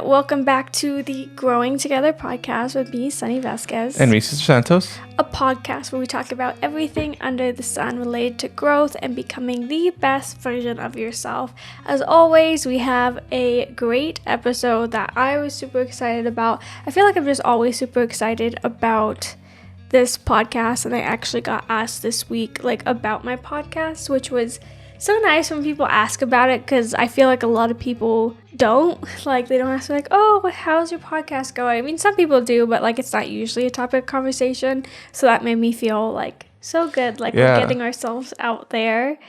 Welcome back to the Growing Together podcast with me, Sunny Vasquez. And me, Sister Santos. A podcast where we talk about everything under the sun related to growth and becoming the best version of yourself. As always, we have a great episode that I was super excited about. I feel like I'm just always super excited about this podcast, and I actually got asked this week about my podcast, which was so nice when people ask about it, because I feel like a lot of people don't. They don't ask oh, how's your podcast going? I mean, some people do, but it's not usually a topic of conversation. So that made me feel so good, we're getting ourselves out there.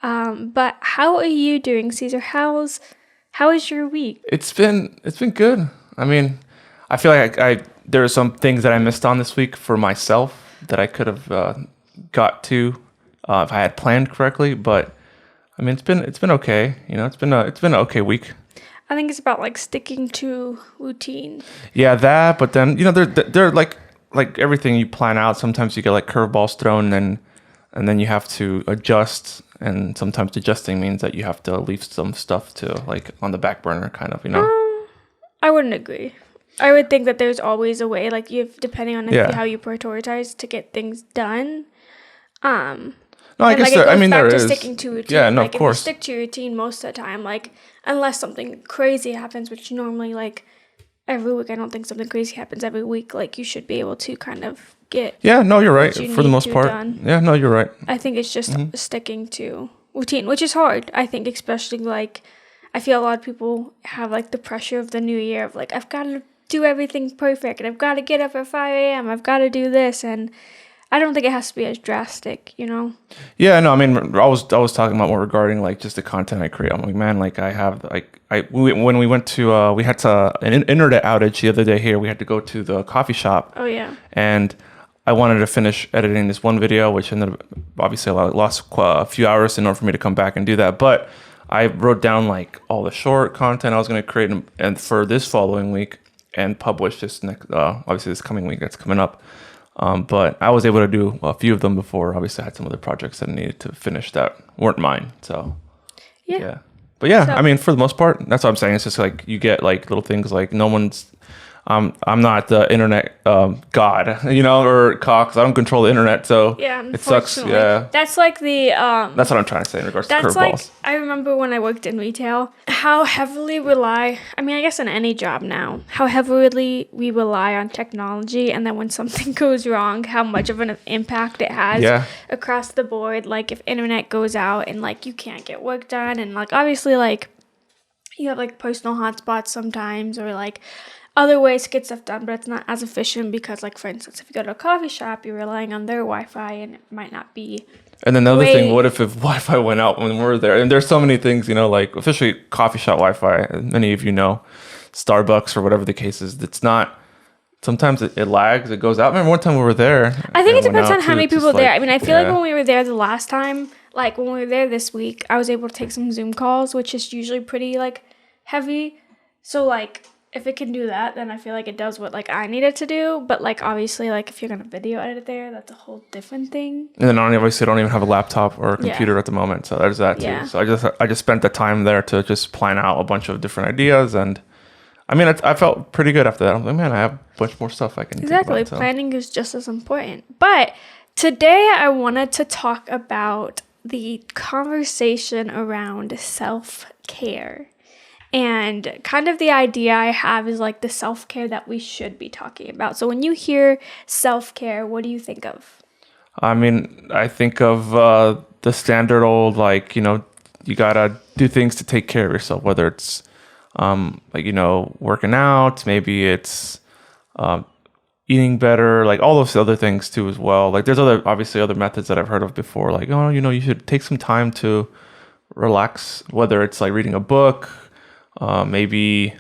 But how are you doing, Caesar? How is your week? It's been good. I mean, I feel like there are some things that I missed on this week for myself that I could have got to if I had planned correctly, but I mean, it's been okay. It's been an okay week. I think it's about sticking to routine. Yeah, that. But then they're like everything you plan out. Sometimes you get curveballs thrown, and then you have to adjust. And sometimes adjusting means that you have to leave some stuff to on the back burner, kind of. I wouldn't agree. I would think that there's always a way, depending on how you prioritize to get things done. No, I guess there is. Sticking to routine. Yeah, no, of course. If you stick to routine most of the time, unless something crazy happens, which normally every week, I don't think something crazy happens every week. You should be able to kind of get. Yeah, no, you're right. For the most part. Done. Yeah, no, you're right. I think it's just sticking to routine, which is hard. I think, especially I feel a lot of people have the pressure of the new year of I've got to do everything perfect, and I've got to get up at 5 a.m. I've got to do this, and I don't think it has to be as drastic, Yeah, no, I mean, I was talking about more regarding just the content I create. I'm man, I have when we went to we had an internet outage the other day here. We had to go to the coffee shop. Oh yeah. And I wanted to finish editing this one video, which ended up obviously I lost a few hours in order for me to come back and do that. But I wrote down all the short content I was going to create and for this following week and publish this next obviously this coming week that's coming up. But I was able to do a few of them before. Obviously, I had some other projects that I needed to finish that weren't mine. So, yeah. But yeah, I mean, for the most part, that's what I'm saying. It's just you get little things no one's. I'm not the internet god, or Cox. I don't control the internet, so yeah, it sucks. Yeah, that's the. That's what I'm trying to say in regards to curveballs. I remember when I worked in retail, how heavily I guess in any job now, how heavily we rely on technology, and then when something goes wrong, how much of an impact it has across the board. If internet goes out and you can't get work done, and obviously you have personal hotspots sometimes, or other ways to get stuff done, but it's not as efficient because, for instance, if you go to a coffee shop, you're relying on their Wi-Fi, and it might not be. And then another thing, what if Wi-Fi went out when we're there? And there's so many things, officially coffee shop Wi-Fi, many of you know, Starbucks or whatever the case is, it's not. Sometimes it lags, it goes out. I remember one time we were there. I think it depends on how many people there. I mean, I feel when we were there the last time, when we were there this week, I was able to take some Zoom calls, which is usually pretty heavy. So if it can do that, then I feel it does what I need it to do. But obviously if you're gonna video edit there, that's a whole different thing. And then obviously I don't even have a laptop or a computer at the moment, so there's that too. Yeah. So I just spent the time there to just plan out a bunch of different ideas, and I mean I felt pretty good after that. I'm man, I have a bunch more stuff I can exactly think about, planning is just as important. But today I wanted to talk about the conversation around self-care. And kind of the idea I have is the self-care that we should be talking about. So when you hear self-care, what do you think of? I mean, I think of the standard old, you gotta do things to take care of yourself, whether it's, working out, maybe it's eating better, all those other things too as well. There's obviously other methods that I've heard of before, you should take some time to relax, whether it's reading a book, maybe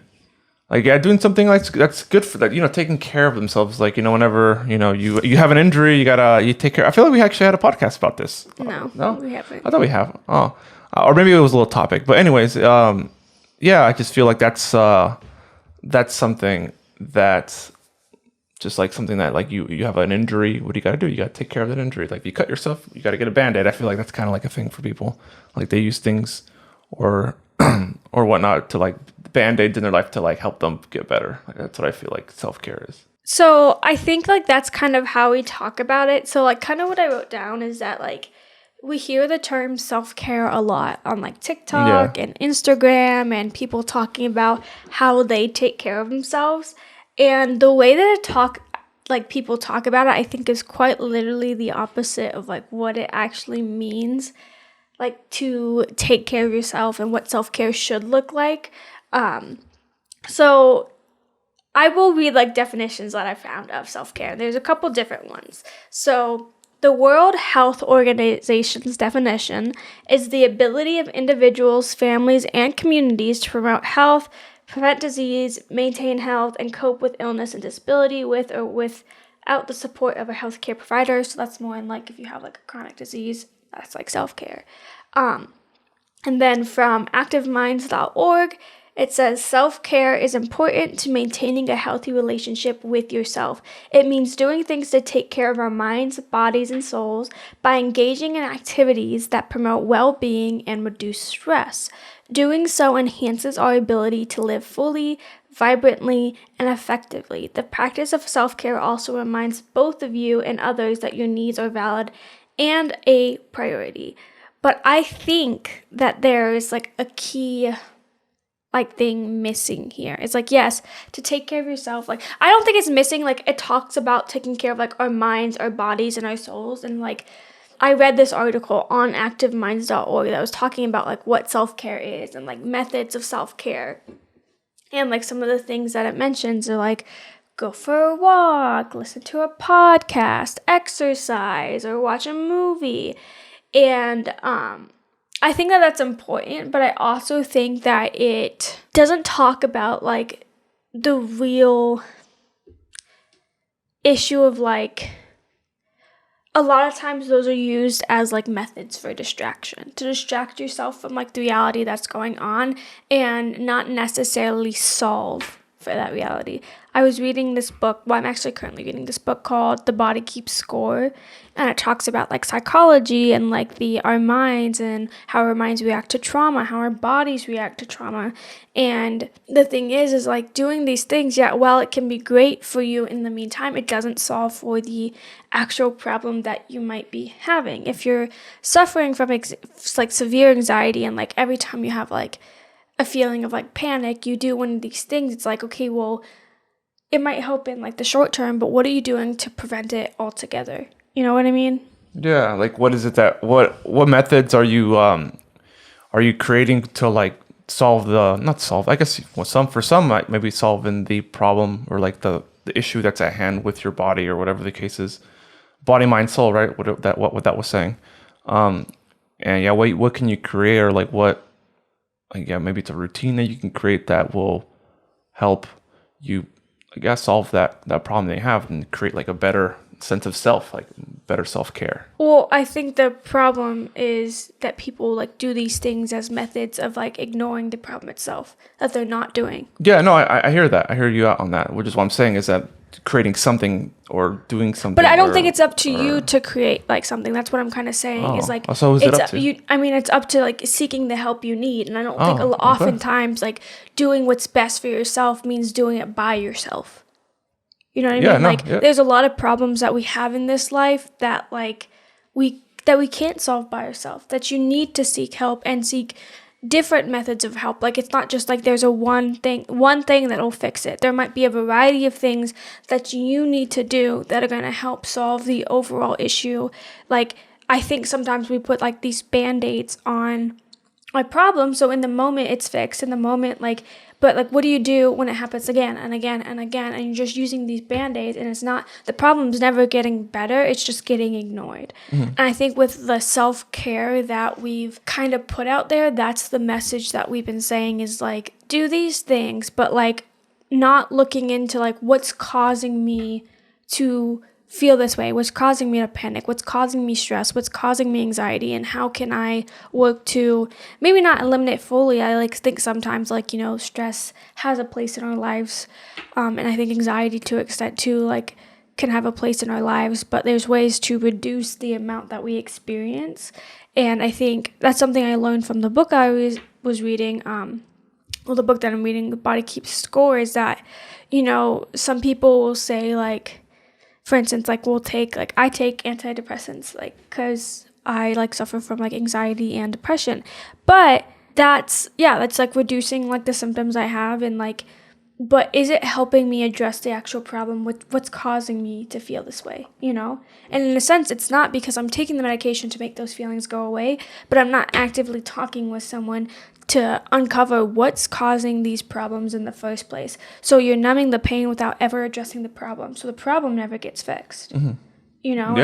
doing something that's good for that, taking care of themselves, whenever you have an injury, you take care. I feel like we actually had a podcast about this. No, we haven't. I thought we have. Or maybe it was a little topic, but anyways, I just feel that's something that's just something that you have an injury. What do you got to do? You got to take care of that injury. If you cut yourself, you got to get a Band-Aid. I feel that's kind of a thing for people. They use things or or whatnot to like band-aids in their life to like help them get better. Like, that's what I feel like self-care is. So I think like that's kind of how we talk about it. So like kind of what I wrote down is that like we hear the term self-care a lot on like TikTok and Instagram, and people talking about how they take care of themselves. And the way that people talk about it, I think is quite literally the opposite of like what it actually means, like to take care of yourself and what self-care should look like. So I will read like definitions that I found of self-care. There's a couple different ones. So the World Health Organization's definition is the ability of individuals, families, and communities to promote health, prevent disease, maintain health, and cope with illness and disability with or without the support of a healthcare provider. So that's more in like if you have like a chronic disease, that's like self-care. And then from activeminds.org, it says self-care is important to maintaining a healthy relationship with yourself. It means doing things to take care of our minds, bodies, and souls by engaging in activities that promote well-being and reduce stress. Doing so enhances our ability to live fully, vibrantly, and effectively. The practice of self-care also reminds both of you and others that your needs are valid and a priority. But I think that there is like a key like thing missing here. It's like, yes, to take care of yourself. Like, I don't think it's missing. Like, it talks about taking care of like our minds, our bodies, and our souls. And like, I read this article on activeminds.org that was talking about like what self-care is and like methods of self-care. And like some of the things that it mentions are like go for a walk, listen to a podcast, exercise, or watch a movie. And I think that that's important, but I also think that it doesn't talk about like the real issue of like a lot of times those are used as like methods for distraction, to distract yourself from like the reality that's going on and not necessarily solve for that reality. I was reading this book, well, I'm actually currently reading this book called The Body Keeps Score, and it talks about like psychology and like our minds and how our minds react to trauma, how our bodies react to trauma. And the thing is like doing these things, yeah, while it can be great for you in the meantime, it doesn't solve for the actual problem that you might be having. If you're suffering from like severe anxiety and like every time you have like a feeling of like panic, you do one of these things, it's like, okay, well, it might help in like the short term, but what are you doing to prevent it altogether? You know what I mean? Yeah, like what is it that what methods are you creating to like solve I guess for some might maybe solving the problem or like the issue that's at hand with your body or whatever the case is. Body, mind, soul, right? What that was saying. And yeah, what can you create or like what, like, yeah, maybe it's a routine that you can create that will help you, I guess, solve that problem they have and create like a better sense of self, like better self-care. Well, I think the problem is that people like do these things as methods of like ignoring the problem itself that they're not doing. Yeah, no, I hear that. I hear you out on that. Which is what I'm saying is that creating something or doing something. But I don't think it's up to you to create like something. That's what I'm kind of saying is like, so who's it up to? It's up to like seeking the help you need. And I don't think oftentimes like doing what's best for yourself means doing it by yourself. You know what I mean? There's a lot of problems that we have in this life that like we can't solve by ourselves, that you need to seek help and seek different methods of help. Like it's not just like there's one thing that'll fix it. There might be a variety of things that you need to do that are going to help solve the overall issue. Like I think sometimes we put like these band-aids on a problem, so in the moment it's fixed, in the moment like, but like what do you do when it happens again and again and again and you're just using these band-aids and it's not, the problem's never getting better, it's just getting ignored. And I think with the self-care that we've kind of put out there, that's the message that we've been saying is like do these things, but like not looking into like what's causing me to feel this way, what's causing me to panic, what's causing me stress, what's causing me anxiety, and how can I work to maybe not eliminate fully. I like think sometimes like, you know, stress has a place in our lives, and I think anxiety to an extent too like can have a place in our lives, but there's ways to reduce the amount that we experience. And I think that's something I learned from the book I was was reading, the book that I'm reading, The Body Keeps Score, is that, some people will say, like, for instance, like, I take antidepressants, like, because I, like, suffer from, like, anxiety and depression. But that's like reducing, like, the symptoms I have, and, like, but is it helping me address the actual problem with what's causing me to feel this way, And in a sense, it's not, because I'm taking the medication to make those feelings go away, but I'm not actively talking with someone to uncover what's causing these problems in the first place. So you're numbing the pain without ever addressing the problem. So the problem never gets fixed. Mm-hmm. And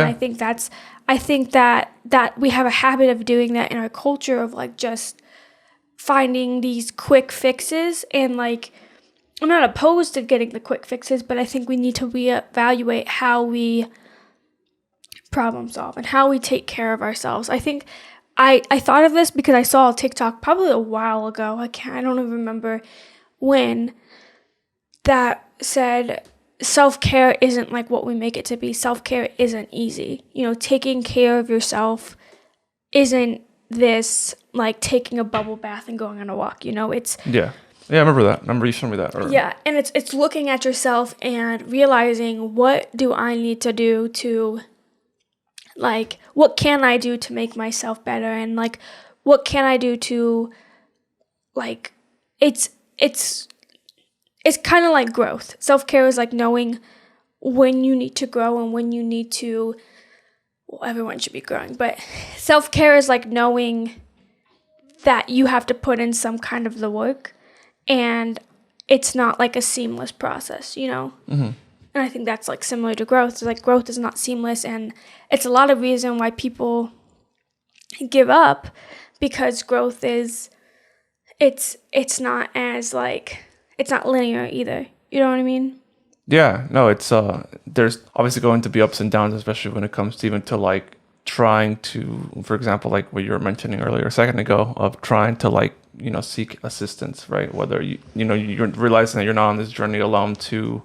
I think that we have a habit of doing that in our culture, of, like, just finding these quick fixes, and, like, I'm not opposed to getting the quick fixes, but I think we need to reevaluate how we problem solve and how we take care of ourselves. I think I thought of this because I saw a TikTok probably a while ago. I don't even remember when, that said self-care isn't like what we make it to be. Self-care isn't easy. Taking care of yourself isn't this, like, taking a bubble bath and going on a walk. It's Yeah, I remember that. I remember you showed me that. Yeah, and it's looking at yourself and realizing, what do I need to do to, like, what can I do to make myself better, and, like, what can I do to, like, it's kind of like growth. Self-care is like knowing when you need to grow and when you need to, well, everyone should be growing, but self-care is like knowing that you have to put in some kind of the work. And it's not like a seamless process, Mm-hmm. And I think that's, like, similar to growth. It's like, growth is not seamless, and it's a lot of reason why people give up, because growth is, it's not as, like, it's not linear either. You know what I mean? Yeah, no, it's there's obviously going to be ups and downs, especially when it comes to even to, like, trying to, for example, like what you were mentioning earlier a second ago, of trying to, like, seek assistance, right? Whether you're realizing that you're not on this journey alone to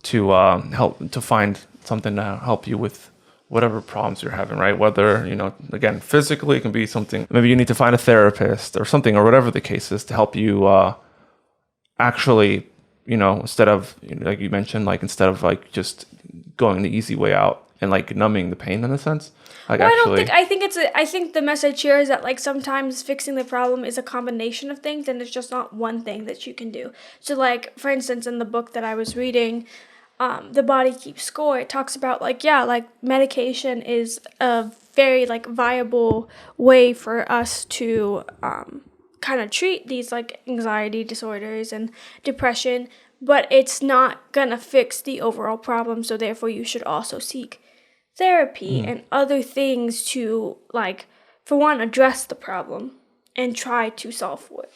help, to find something to help you with whatever problems you're having, right? Whether, again, physically, it can be something, maybe you need to find a therapist or something, or whatever the case is, to help you actually, instead of, like you mentioned, like, instead of, like, just going the easy way out and, like, numbing the pain, in a sense. Like, well, actually, I think the message here is that, like, sometimes fixing the problem is a combination of things, and it's just not one thing that you can do. So, like, for instance, in the book that I was reading, The Body Keeps Score, it talks about, like, medication is a very, like, viable way for us to kind of treat these, like, anxiety disorders and depression, but it's not gonna fix the overall problem, so therefore you should also seek therapy and other things to, like, for one, address the problem and try to solve for it,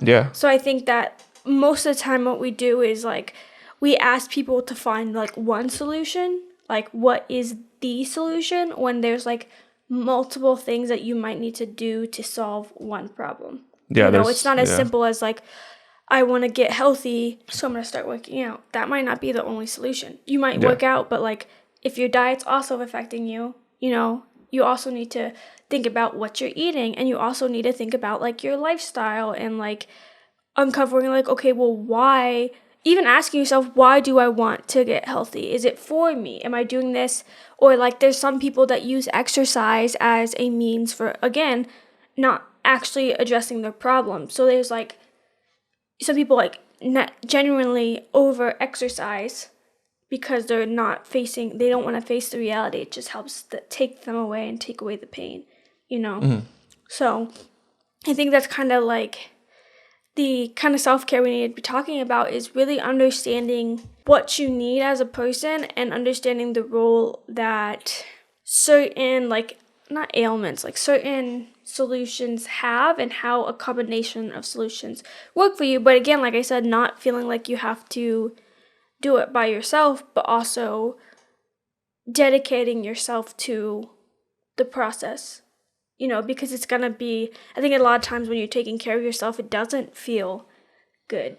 Yeah. So I think that most of the time what we do is, like, we ask people to find, like, one solution, like, what is the solution, when there's, like, multiple things that you might need to do to solve one problem. Yeah, it's not as simple as, like, I want to get healthy, so I'm going to start working out. That might not be the only solution. You might work out, but, like, if your diet's also affecting you, you also need to think about what you're eating, and you also need to think about, like, your lifestyle, and, like, uncovering, like, okay, well, why, even asking yourself, why do I want to get healthy? Is it for me? Am I doing this? Or, like, there's some people that use exercise as a means for, again, not actually addressing their problem. So there's, like, some people, like, genuinely over exercise because they don't want to face the reality. It just helps take them away and take away the pain, Mm-hmm. So I think that's kind of, like, the kind of self-care we need to be talking about, is really understanding what you need as a person, and understanding the role that certain, like, not ailments, like, certain solutions have, and how a combination of solutions work for you. But again, like I said, not feeling like you have to do it by yourself, but also dedicating yourself to the process, because it's going to be, I think a lot of times when you're taking care of yourself, it doesn't feel good,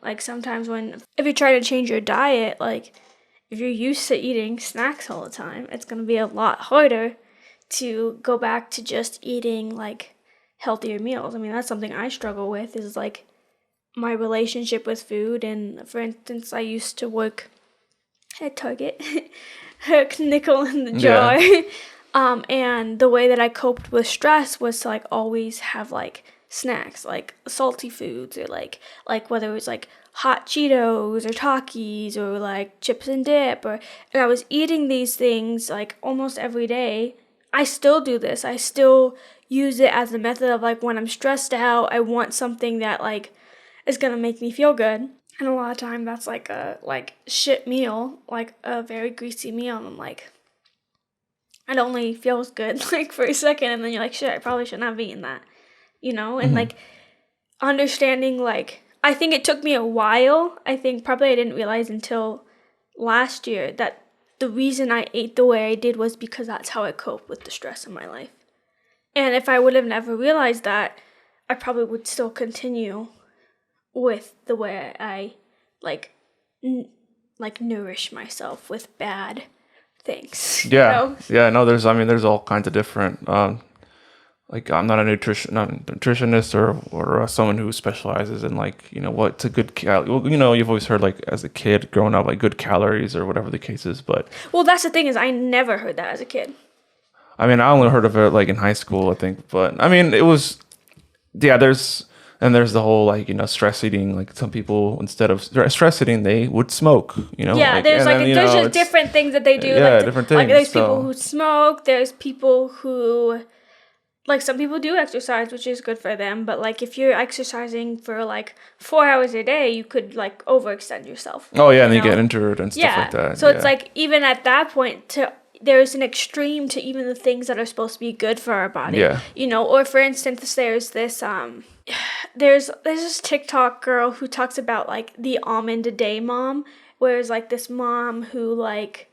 like sometimes if you're trying to change your diet, like if you're used to eating snacks all the time, it's going to be a lot harder to go back to just eating, like, healthier meals. I mean, that's something I struggle with, is like my relationship with food. And for instance, I used to work at Target, nickel in the jar. Yeah. And the way that I coped with stress was to like always have like snacks, like salty foods, or like whether it was like hot Cheetos or Takis or like chips and dip, and I was eating these things like almost every day. I still do this. I still use it as a method of like, when I'm stressed out, I want something that like is gonna make me feel good. And a lot of time that's like a shit meal, like a very greasy meal, and I'm like, it only feels good like for a second, and then you're like, shit, I probably shouldn't have eaten that, and like understanding, like, I think it took me a while. I think probably I didn't realize until last year that the reason I ate the way I did was because that's how I cope with the stress in my life. And if I would have never realized that, I probably would still continue with the way I like nourish myself with bad things. Yeah. Yeah. No, there's all kinds of different, like, I'm not a nutritionist or someone who specializes in like, what's a good well, you've always heard like as a kid growing up, like good calories or whatever the case is, but well, that's the thing, is I never heard that as a kid. I mean, I only heard of it like in high school, I think, but I mean, it was, yeah, there's the whole like, stress eating, like some people instead of stress eating, they would smoke, Yeah, like, there's like, then, there's just different things that they do. Yeah, like, different things. Like there's people who smoke, there's people who, like, some people do exercise, which is good for them, but like if you're exercising for like 4 hours a day, you could like overextend yourself. Oh yeah, and you get injured and stuff like that. So it's like, even at that point, there's an extreme to even the things that are supposed to be good for our body. Yeah. Or for instance, there's this there's this TikTok girl who talks about like the almond a day mom, where it's like this mom who like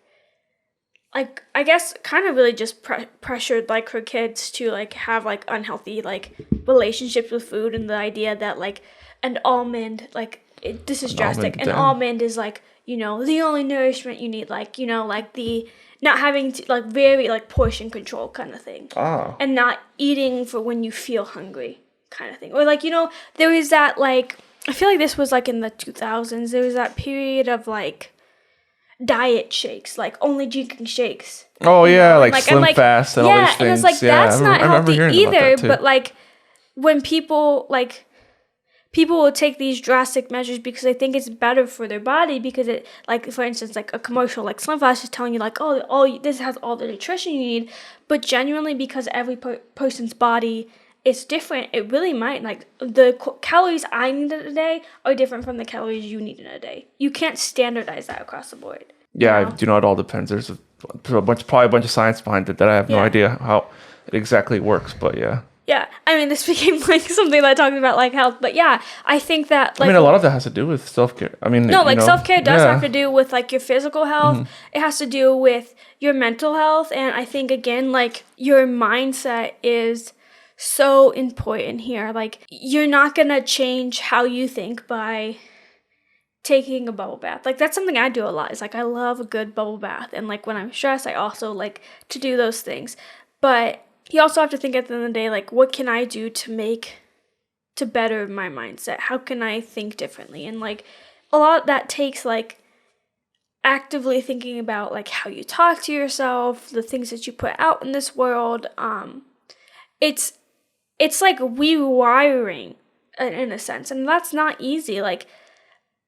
I guess kind of really just pressured like her kids to like have like unhealthy like relationships with food, and the idea that like an almond, like this is drastic, an almond is like, the only nourishment you need, like, like the not having to, like, very like portion control kind of thing. And not eating for when you feel hungry kind of thing. Or like, there was that, like, I feel like this was like in the 2000s, there was that period of like diet shakes, like only drinking shakes. Oh yeah, like Slim Fast and all these things. And it's like, that's not healthy either. But like when people will take these drastic measures because they think it's better for their body, because it, like, for instance, like a commercial like Slim Fast is telling you like, oh, this has all the nutrition you need, but genuinely, because every person's body is different, it really might, like, the calories I need in a day are different from the calories you need in a day. You can't standardize that across the board. Yeah, it all depends. There's probably a bunch of science behind it that I have no idea how it exactly works, but yeah. Yeah, I mean, this became like something that I talked about, like health, but yeah, I think that, like, I mean, a lot of that has to do with self-care. I mean, no, like, self-care does have to do with like your physical health. It has to do with your mental health, and I think, again, like, your mindset is so important here. Like, you're not gonna change how you think by taking a bubble bath. Like, that's something I do a lot. It's like, I love a good bubble bath, and like when I'm stressed, I also like to do those things. But you also have to think at the end of the day, like, what can I do to better my mindset? How can I think differently? And like, a lot of that takes like actively thinking about like how you talk to yourself, the things that you put out in this world. It's like rewiring in a sense, and that's not easy. Like,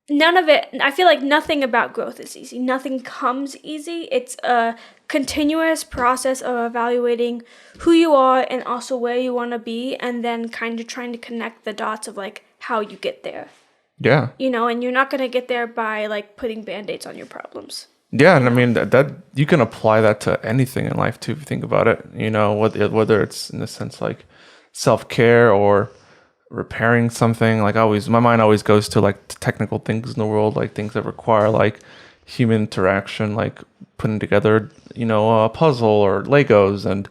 none of it, I feel like nothing about growth is easy. Nothing comes easy. It's a continuous process of evaluating who you are and also where you want to be, and then kind of trying to connect the dots of like how you get there. Yeah. And you're not going to get there by like putting band-aids on your problems. Yeah, and I mean that you can apply that to anything in life too, if you think about it. Whether it's in the sense like self-care or repairing something. Like, my mind always goes to like technical things in the world, like things that require like human interaction, like putting together, a puzzle or Legos. And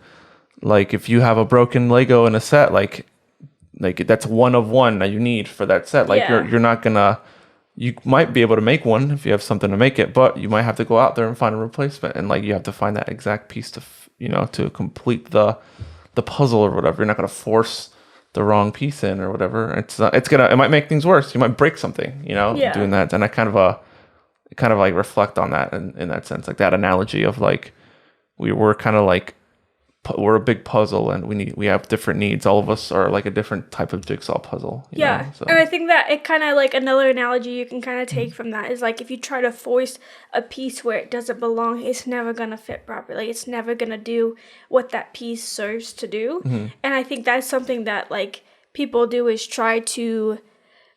like, if you have a broken Lego in a set, like that's one of one that you need for that set. Like, you're not gonna, you might be able to make one if you have something to make it, but you might have to go out there and find a replacement. And like, you have to find that exact piece to complete the puzzle or whatever. You're not gonna force the wrong piece in or whatever, it might make things worse. You might break something, Yeah. doing that. And I kind of like reflect on that in that sense, like that analogy of like we're kind of like we're a big puzzle and we have different needs. All of us are like a different type of jigsaw puzzle. Yeah. So. And I think that it kind of like another analogy you can kind of take from that is like if you try to force a piece where it doesn't belong, it's never going to fit properly. It's never going to do what that piece serves to do. And I think that's something that like people do is try to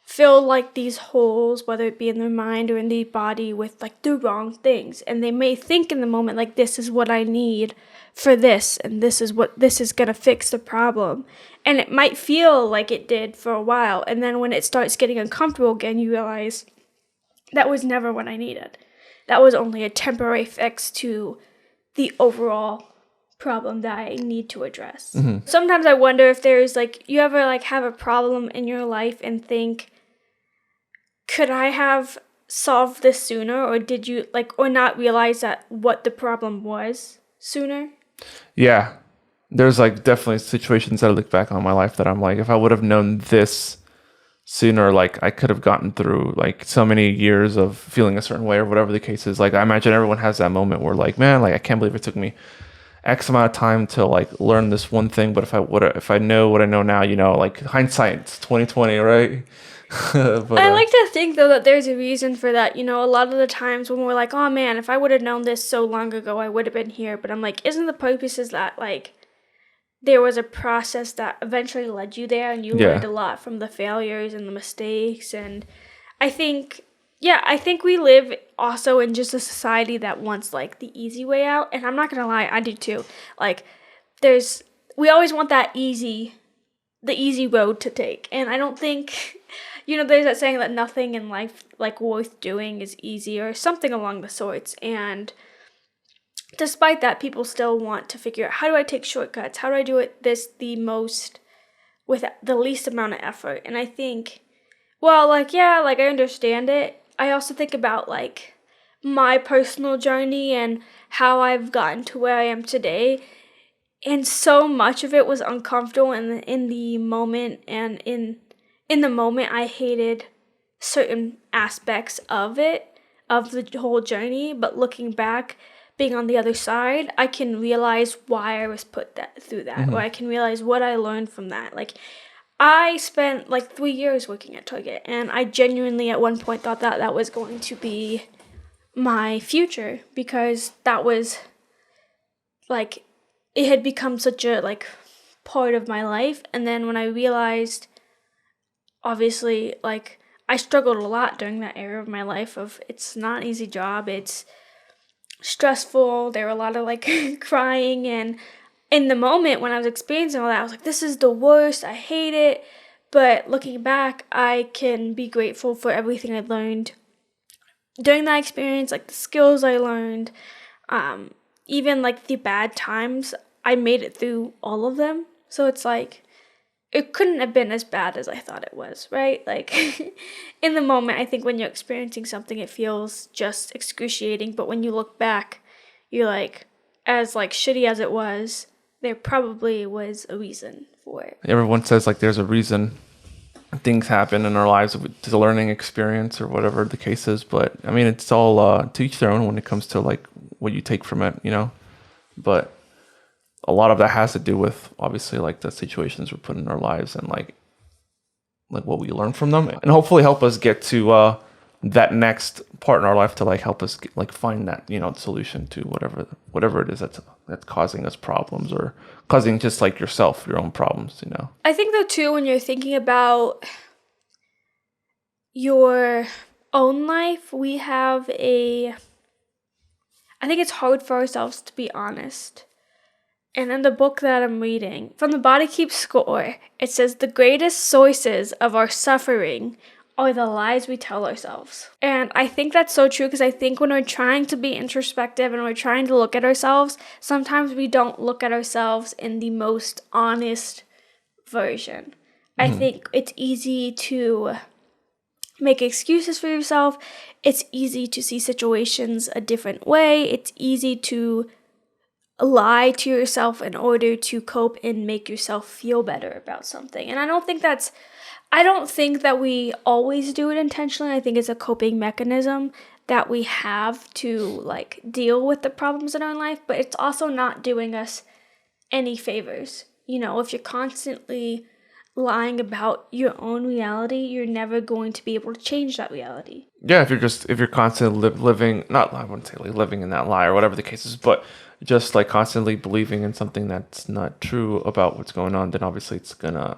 fill like these holes, whether it be in their mind or in the body, with like the wrong things. And they may think in the moment like, this is what I need for this, and this is gonna fix the problem. And it might feel like it did for a while, and then when it starts getting uncomfortable again, you realize that was never what I needed. That was only a temporary fix to the overall problem that I need to address. Sometimes I wonder if there's like, you ever like have a problem in your life and think, could I have solved this sooner, or did you like, or not realize that what the problem was sooner? Yeah, there's like definitely situations that I look back on my life that I'm like, if I would have known this sooner, like I could have gotten through like so many years of feeling a certain way or whatever the case is. Like I imagine everyone has that moment where like, man, like I can't believe it took me X amount of time to like learn this one thing, but if I know what I know now, like hindsight, it's 2020, right? But, I like to think though that there's a reason for that. A lot of the times when we're like, oh man, if I would have known this so long ago, I would have been here. But I'm like, isn't the purpose is that like there was a process that eventually led you there, and you learned a lot from the failures and the mistakes. And I think we live also in just a society that wants like the easy way out. And I'm not gonna lie, I do too. Like we always want the easy road to take. And I don't think, there's that saying that nothing in life like worth doing is easy or something along the sorts. And despite that, people still want to figure out, how do I take shortcuts? How do I do it with the least amount of effort? And I think, well, like, yeah, like I understand it. I also think about like my personal journey and how I've gotten to where I am today. And so much of it was uncomfortable in the moment, and in the moment I hated certain aspects of the whole journey. But looking back, being on the other side, I can realize why I was put through that, or I can realize what I learned from that. Like, I spent like 3 years working at Target, and I genuinely at one point thought that was going to be my future, because that was like, it had become such a like part of my life. And then when I realized, obviously, like I struggled a lot during that era of my life of, it's not an easy job, it's stressful, there were a lot of like crying, and in the moment when I was experiencing all that, I was like, this is the worst, I hate it. But looking back, I can be grateful for everything I learned during that experience, like the skills I learned, even like the bad times, I made it through all of them. So it's like, it couldn't have been as bad as I thought it was, right? Like, in the moment, I think when you're experiencing something, it feels just excruciating. But when you look back, you're like, as like shitty as it was, there probably was a reason for it. Everyone says like there's a reason things happen in our lives. It's a learning experience or whatever the case is. But I mean, it's all to each their own when it comes to like what you take from it, But a lot of that has to do with obviously like the situations we're put in our lives and like what we learn from them, and hopefully help us get to that next part in our life to like help us find that solution to whatever it is that's causing us problems, or causing just like yourself your own problems. I think though too, when you're thinking about your own life, I think it's hard for ourselves to be honest. And in the book that I'm reading, From the Body Keeps Score, it says the greatest sources of our suffering are the lies we tell ourselves. And I think that's so true, because I think when we're trying to be introspective and we're trying to look at ourselves, sometimes we don't look at ourselves in the most honest version. I think it's easy to make excuses for yourself. It's easy to see situations a different way. It's easy to lie to yourself in order to cope and make yourself feel better about something. And I don't think that we always do it intentionally. I think it's a coping mechanism that we have to like deal with the problems in our life, but it's also not doing us any favors. You know, if you're constantly lying about your own reality, you're never going to be able to change that reality. Yeah, if you're constantly living, not I wouldn't say like living in that lie or whatever the case is, but just like constantly believing in something that's not true about what's going on, then obviously that's gonna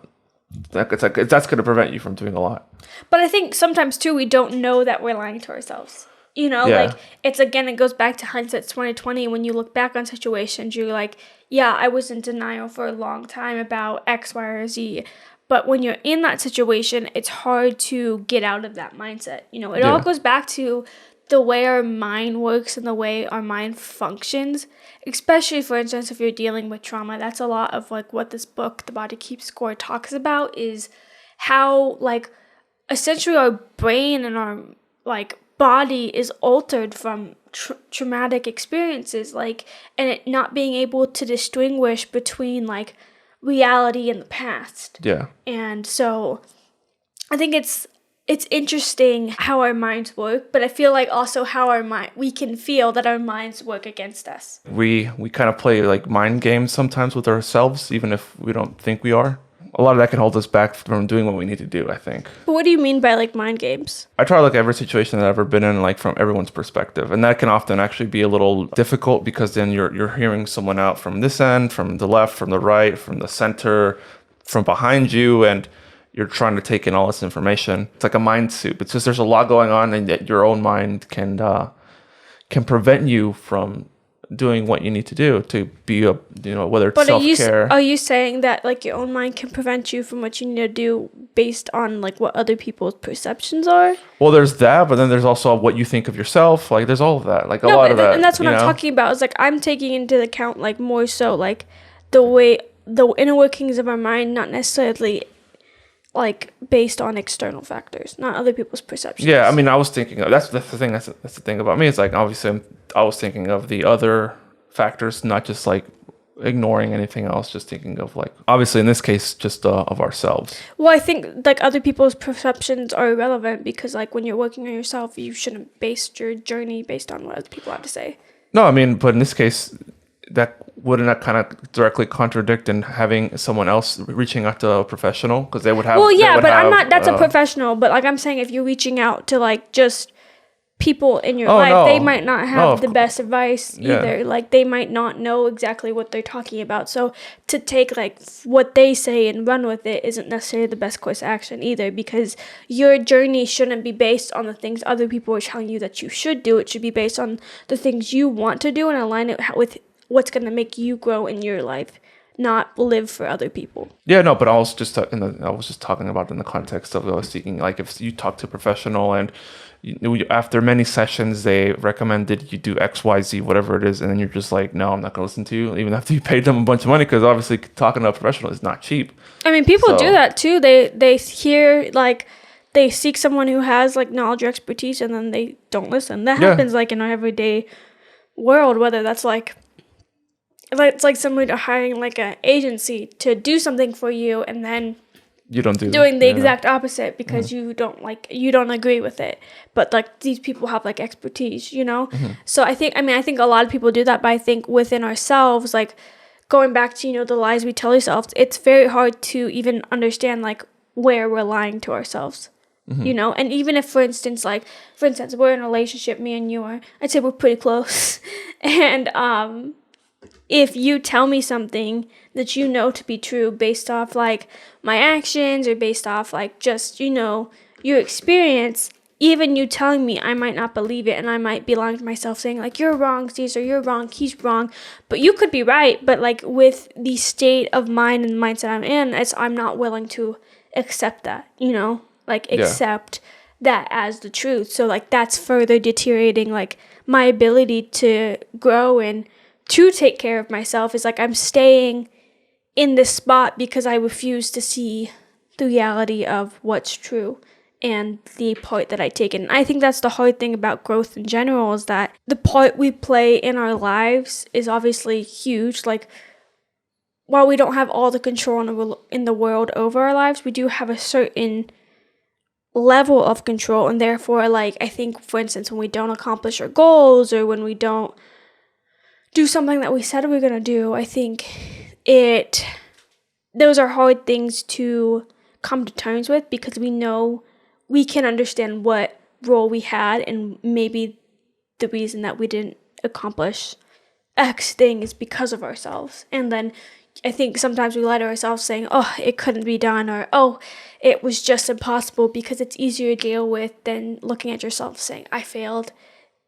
prevent you from doing a lot. But I think sometimes too we don't know that we're lying to ourselves. You know, Yeah. like it goes back to hindsight's 2020. When you look back on situations, you're like, yeah, I was in denial for a long time about X, Y, or Z. But when you're in that situation, it's hard to get out of that mindset. You know, it all Yeah. goes back to the way our mind works and the way our mind functions. Especially, for instance, if you're dealing with trauma, that's a lot of like what this book, The Body Keeps Score, talks about is how like essentially our brain and our like body is altered from traumatic experiences, like, and it not being able to distinguish between like reality and the past. Yeah. And so I think it's interesting how our minds work, but I feel like also how we can feel that our minds work against us. We kind of play like mind games sometimes with ourselves, even if we don't think we are. A lot of that can hold us back from doing what we need to do, I think. But what do you mean by like mind games? I try to look at every situation that I've ever been in, like from everyone's perspective, and that can often actually be a little difficult because then you're hearing someone out from this end, from the left, from the right, from the center, from behind you, and you're trying to take in all this information. It's like a mind soup. It's just there's a lot going on, and that your own mind can prevent you from doing what you need to do to be whether it's But self-care. are you saying that like your own mind can prevent you from what you need to do based on like what other people's perceptions are? Well, there's that, but then there's also what you think of yourself. Like there's all of that, like a No, lot but of that. and that's what you I'm know? talking about. Is like I'm taking into account like more so like the inner workings of our mind, not necessarily like based on external factors, not other people's perceptions. Yeah, I mean, I was thinking of that's the thing. That's the thing about me. It's like obviously I was thinking of the other factors, not just like ignoring anything else. Just thinking of like obviously in this case, just of ourselves. Well, I think like other people's perceptions are irrelevant because like when you're working on yourself, you shouldn't base your journey based on what other people have to say. No, I mean, but in this case, wouldn't that kind of directly contradict in having someone else reaching out to a professional because they would have. Well, yeah, but I'm have, not. That's a professional. But like I'm saying, if you're reaching out to like just people in your Oh, life, no. they might not No, have of the best advice Yeah. either. Like they might not know exactly what they're talking about. So to take like what they say and run with it isn't necessarily the best course of action either, because your journey shouldn't be based on the things other people are telling you that you should do. It should be based on the things you want to do and align it with what's going to make you grow in your life, not live for other people. Yeah, no, but I was just talking about in the context of seeking, like if you talk to a professional and after many sessions they recommended you do X, Y, Z, whatever it is, and then you're just like, no, I'm not gonna listen to you, even after you paid them a bunch of money, because obviously talking to a professional is not cheap. I mean, people So- do that too. They hear like they seek someone who has like knowledge or expertise, and then they don't listen. That Yeah. happens like in our everyday world. Whether that's like it's like somebody hiring like an agency to do something for you, and then You don't do doing the yeah. exact opposite because you don't agree with it. But like these people have like expertise, you know? So I think a lot of people do that, but I think within ourselves, like going back to, the lies we tell ourselves, it's very hard to even understand like where we're lying to ourselves. And even if for instance we're in a relationship, me and you are, I'd say we're pretty close. And if you tell me something that you know to be true based off like my actions or based off like just your experience, even you telling me, I might not believe it, and I might be lying to myself saying like, you're wrong, Caesar, you're wrong, he's wrong, but you could be right. But like with the state of mind and mindset I'm in, I'm not willing to accept that, accept that as the truth. So like that's further deteriorating like my ability to grow and to take care of myself. Is like I'm staying in this spot because I refuse to see the reality of what's true. and the part that I take in. I think that's the hard thing about growth in general, is that the part we play in our lives is obviously huge. Like, while we don't have all the control in the world over our lives, we do have a certain level of control, and therefore, like, I think, for instance, when we don't accomplish our goals, or when we don't do something that we said we were going to do, I think those are hard things to come to terms with, because we know we can understand what role we had, and maybe the reason that we didn't accomplish X thing is because of ourselves. And then I think sometimes we lie to ourselves saying, oh, it couldn't be done, or oh, it was just impossible, because it's easier to deal with than looking at yourself saying, I failed,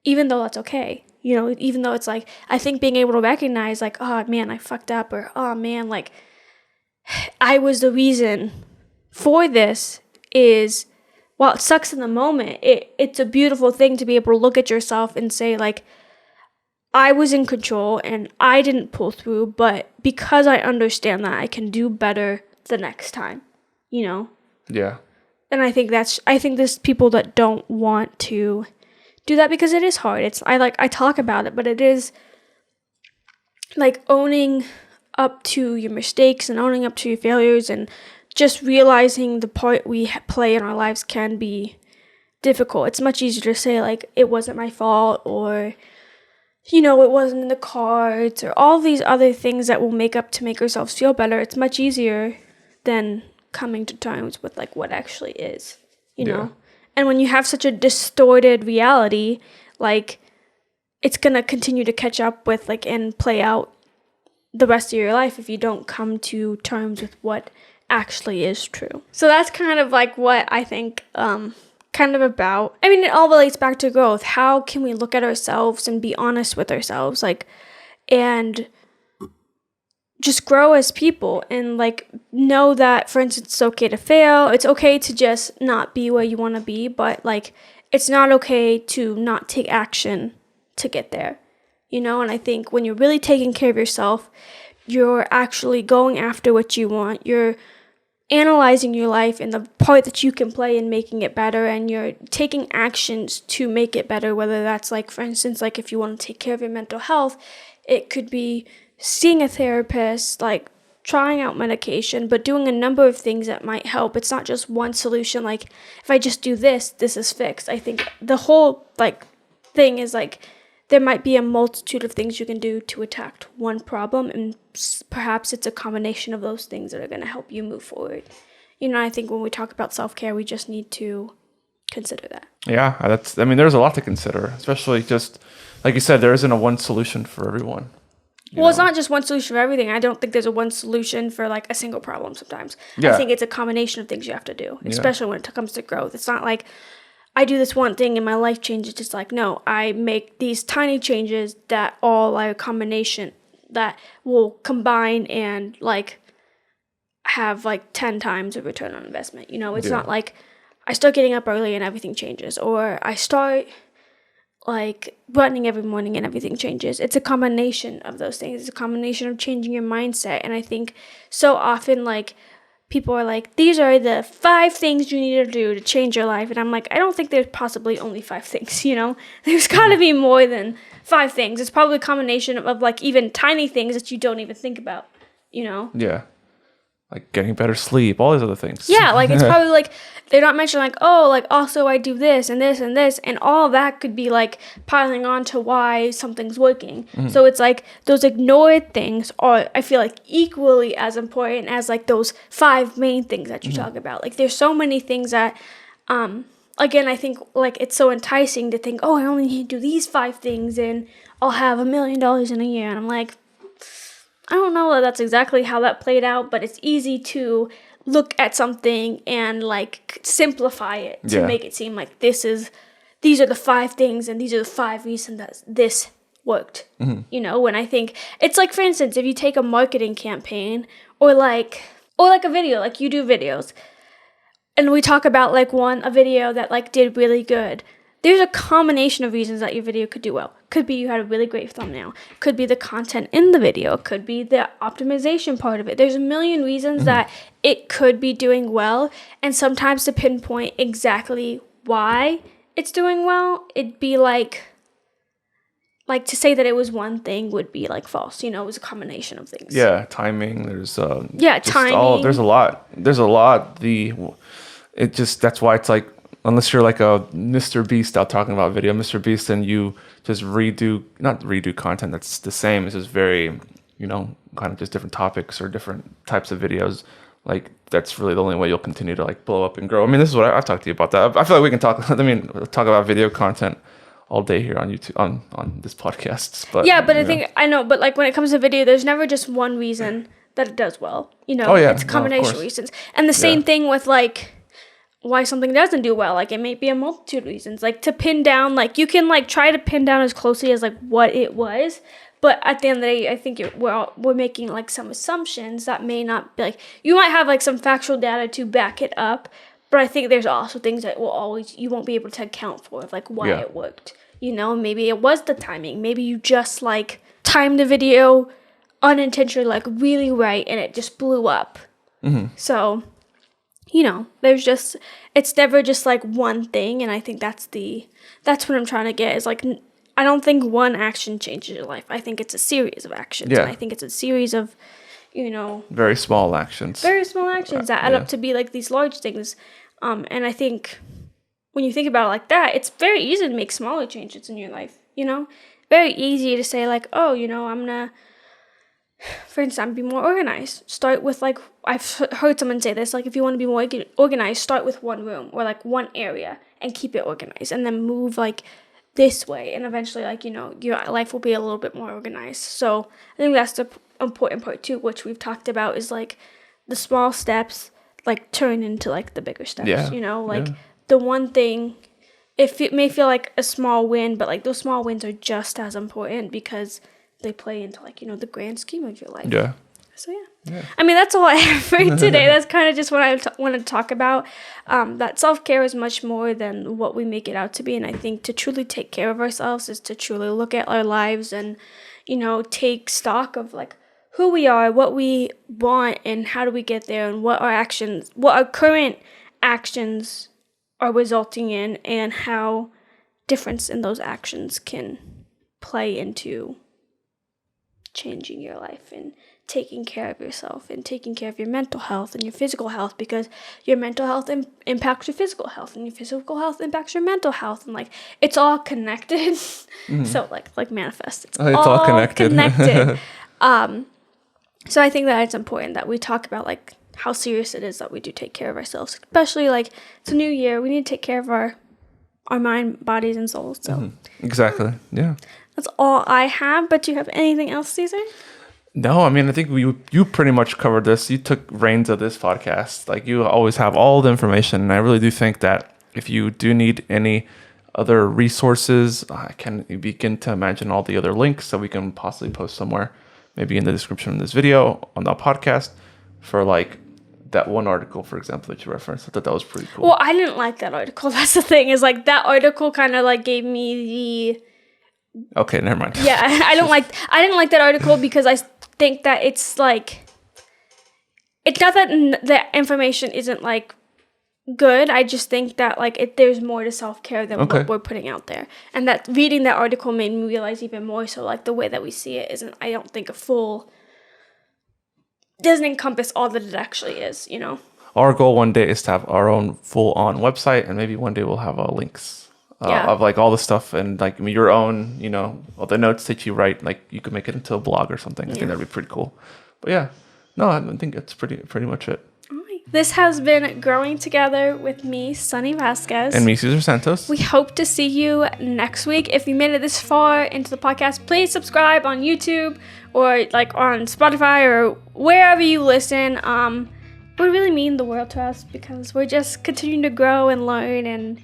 even though that's okay. You know, even though it's like, I think being able to recognize, like, oh man, I fucked up, or oh man, like, I was the reason for this, is, while it sucks in the moment, it's a beautiful thing to be able to look at yourself and say, like, I was in control and I didn't pull through, but because I understand that, I can do better the next time, you know? Yeah. And I think there's people that don't want to do that, because it is hard. I talk about it, but it is like owning up to your mistakes and owning up to your failures, and just realizing the part we play in our lives can be difficult. It's much easier to say, like, it wasn't my fault, or, you know, it wasn't in the cards, or all these other things that will make ourselves feel better. It's much easier than coming to terms with, like, what actually is, you know? And when you have such a distorted reality, like, it's going to continue to catch up with, like, and play out the rest of your life if you don't come to terms with what actually is true. So that's kind of like what I think kind of about. I mean, it all relates back to growth. How can we look at ourselves and be honest with ourselves, like, and just grow as people, and, like, know that, for instance, it's okay to fail. It's okay to just not be where you want to be, but, like, it's not okay to not take action to get there, you know? And I think when you're really taking care of yourself, you're actually going after what you want. You're analyzing your life and the part that you can play in making it better, and you're taking actions to make it better, whether that's, like, for instance, like, if you want to take care of your mental health, it could be seeing a therapist, like, trying out medication, but doing a number of things that might help. It's not just one solution, like, if I just do this is fixed. I think the whole, like, thing is, like, there might be a multitude of things you can do to attack one problem, and perhaps it's a combination of those things that are going to help you move forward. You know, I think when we talk about self-care, we just need to consider that. Yeah, there's a lot to consider, especially just, like you said, there isn't a one solution for everyone. Well, it's not just one solution for everything. I don't think there's a one solution for, like, a single problem sometimes. Yeah. I think it's a combination of things you have to do, especially when it comes to growth. It's not like I do this one thing and my life changes. Just like, no, I make these tiny changes that all are a combination that will combine and, like, have, like, 10 times a return on investment. You know, it's not like I start getting up early and everything changes, or I start, like, running every morning and everything changes. It's a combination of those things. It's a combination of changing your mindset. And I think so often, like, people are like, these are the 5 things you need to do to change your life. And I'm like, I don't think there's possibly only 5 things, you know? There's got to be more than 5 things. It's probably a combination of, like, even tiny things that you don't even think about, you know? Yeah. Like getting better sleep, all these other things. Yeah, like, it's probably, like, they're not mentioning, like, oh, like, also I do this and this and this, and all of that could be, like, piling on to why something's working. Mm-hmm. So it's like those ignored things are, I feel like, equally as important as, like, those 5 main things that you talk about. Like, there's so many things that, again, I think, like, it's so enticing to think, oh, I only need to do these 5 things and I'll have $1 million in a year. And I'm like, I don't know that that's exactly how that played out, but it's easy to look at something and, like, simplify it to make it seem like these are the 5 things and these are the 5 reasons that this worked. Mm-hmm. You know, when I think it's like, for instance, if you take a marketing campaign or like a video, like, you do videos, and we talk about, like, a video that, like, did really good. there's a combination of reasons that your video could do well. Could be you had a really great thumbnail. Could be the content in the video. Could be the optimization part of it. There's a million reasons that it could be doing well. And sometimes to pinpoint exactly why it's doing well, it'd be like to say that it was one thing would be like false. You know, it was a combination of things. Yeah, timing. There's timing. There's a lot. That's why it's like, unless you're like a Mr. Beast out talking about video, Mr. Beast, and you just not redo content that's the same. It's just very, kind of just different topics or different types of videos. Like, that's really the only way you'll continue to like blow up and grow. I mean, this is what I've talked to you about that. I feel like we can talk about video content all day here on YouTube, on this podcast. But I know, but like when it comes to video, there's never just one reason that it does well. It's a combination of reasons. And the same thing with like why something doesn't do well. Like, it may be a multitude of reasons. Like, to pin down, like, you can like try to pin down as closely as like what it was, but at the end of the day, I think we're making like some assumptions that may not be like, you might have like some factual data to back it up, but I think there's also things that you won't be able to account for, of like why it worked. Maybe it was the timing. Maybe you just like timed the video unintentionally, like really right, and it just blew up. So, it's never just like one thing. And I think that's what I'm trying to get, is like, I don't think one action changes your life. I think it's a series of actions. Yeah. And I think it's a series of, very small actions that add up to be like these large things. And I think when you think about it like that, it's very easy to make smaller changes in your life, very easy to say like, oh, I'm gonna, for instance, be more organized. Start with like, I've heard someone say this, like, if you want to be more organized, start with one room or like one area and keep it organized, and then move like this way, and eventually like, your life will be a little bit more organized. So I think that's the important part too, which we've talked about, is like the small steps like turn into like the bigger steps. The one thing, it may feel like a small win, but like those small wins are just as important because they play into like, the grand scheme of your life. Yeah. So yeah. I mean, that's all I have for today. That's kind of just what I want to talk about. That self-care is much more than what we make it out to be. And I think to truly take care of ourselves is to truly look at our lives and, take stock of like who we are, what we want, and how do we get there, and what our current actions are resulting in, and how difference in those actions can play into changing your life and taking care of yourself and taking care of your mental health and your physical health, because your mental health impacts your physical health, and your physical health impacts your mental health, and like it's all connected. So like manifest, it's all connected. So I think that it's important that we talk about like how serious it is that we do take care of ourselves, especially like it's a new year. We need to take care of our mind, bodies, and souls. So exactly, yeah. That's all I have. But do you have anything else, Caesar? No, I mean, I think you pretty much covered this. You took reins of this podcast. Like, you always have all the information, and I really do think that if you do need any other resources, I can begin to imagine all the other links that we can possibly post somewhere, maybe in the description of this video on the podcast, for like that one article, for example, that you referenced. I thought that was pretty cool. Well, I didn't like that article. That's the thing, is like that article kind of like gave me the... Okay, never mind. Yeah, I didn't like that article because I think that it's like, it's not that the information isn't like good. I just think that like there's more to self-care than what we're putting out there, and that reading that article made me realize even more so like the way that we see it isn't, I don't think, doesn't encompass all that it actually is. Our goal one day is to have our own full-on website, and maybe one day we'll have links. Of like all the stuff, and like your own, all the notes that you write, like you could make it into a blog or something. I think that'd be pretty cool. But yeah, no, I think that's pretty much it. All right. This has been Growing Together with me, Sunny Vasquez. And me, Cesar Santos. We hope to see you next week. If you made it this far into the podcast, please subscribe on YouTube or like on Spotify or wherever you listen. It would really mean the world to us, because we're just continuing to grow and learn, and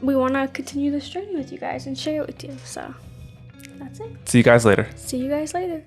we want to continue this journey with you guys and share it with you. So that's it. See you guys later. See you guys later.